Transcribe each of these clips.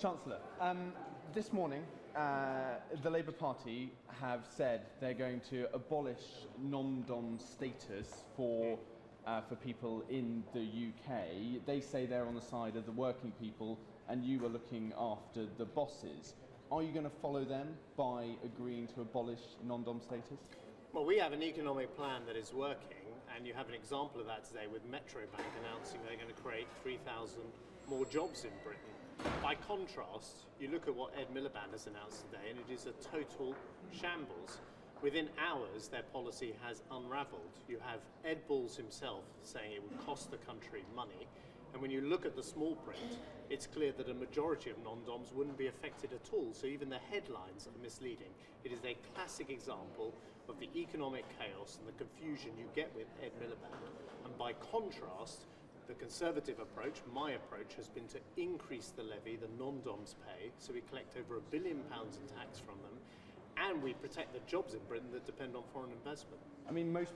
Chancellor, this morning the Labour Party have said they're going to abolish non-dom status for people in the UK. They say they're on the side of the working people and you are looking after the bosses. Are you going to follow them by agreeing to abolish non-dom status? Well, we have an economic plan that is working, and you have an example of that today with Metro Bank announcing they're going to create 3,000 more jobs in Britain. By contrast, you look at what Ed Miliband has announced today, and it is a total shambles. Within hours, their policy has unravelled. You have Ed Balls himself saying it would cost the country money, and when you look at the small print, it's clear that a majority of non-doms wouldn't be affected at all, so even the headlines are misleading. It is a classic example of the economic chaos and the confusion you get with Ed Miliband. And by contrast, the Conservative approach, my approach, has been to increase the levy the non-doms pay, so we collect over £1 billion in tax from them, and we protect the jobs in Britain that depend on foreign investment. I mean, most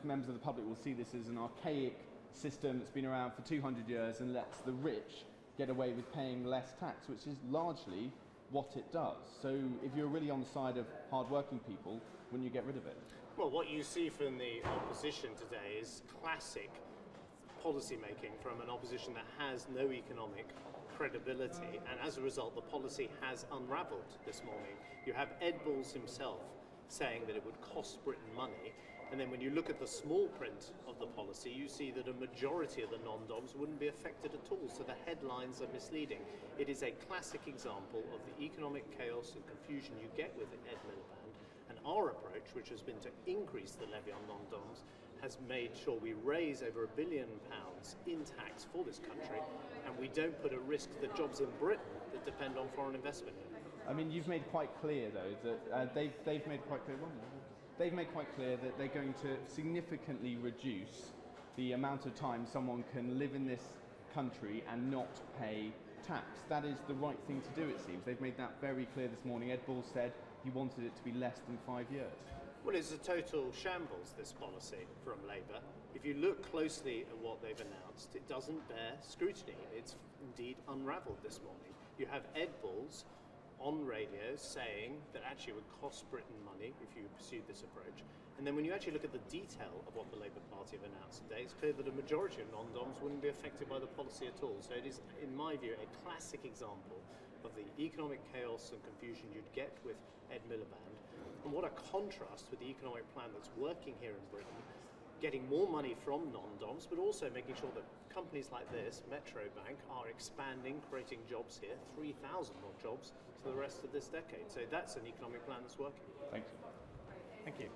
members of the public will see this as an archaic system that's been around for 200 years and lets the rich get away with paying less tax, which is largely what it does. So if you're really on the side of hard-working people, wouldn't you get rid of it? Well, what you see from the opposition today is classic policy making from an opposition that has no economic credibility, and as a result the policy has unravelled this morning. You have Ed Balls himself saying that it would cost Britain money, and then when you look at the small print of the policy you see that a majority of the non-doms wouldn't be affected at all, so the headlines are misleading. It is a classic example of the economic chaos and confusion you get with Ed Miliband, and our approach, which has been to increase the levy on non-doms, has made sure we raise over £1 billion in tax for this country, and we don't put at risk the jobs in Britain that depend on foreign investment. I mean, you've made quite clear, though, that they've made quite clear that they're going to significantly reduce the amount of time someone can live in this country and not pay tax. That is the right thing to do, it seems. They've made that very clear this morning. Ed Balls said he wanted it to be less than 5 years. Well, it's a total shambles, this policy from Labour. If you look closely at what they've announced, it doesn't bear scrutiny. It's indeed unravelled this morning. You have Ed Balls on radio saying that actually it would cost Britain money if you pursued this approach. And then when you actually look at the detail of what the Labour Party have announced today, it's clear that a majority of non-doms wouldn't be affected by the policy at all. So it is, in my view, a classic example of the economic chaos and confusion you'd get with Ed Miliband. And what a contrast with the economic plan that's working here in Britain, getting more money from non-doms, but also making sure that companies like this, Metro Bank, are expanding, creating jobs here, 3,000 more jobs for the rest of this decade. So that's an economic plan that's working. Thank you. Thank you.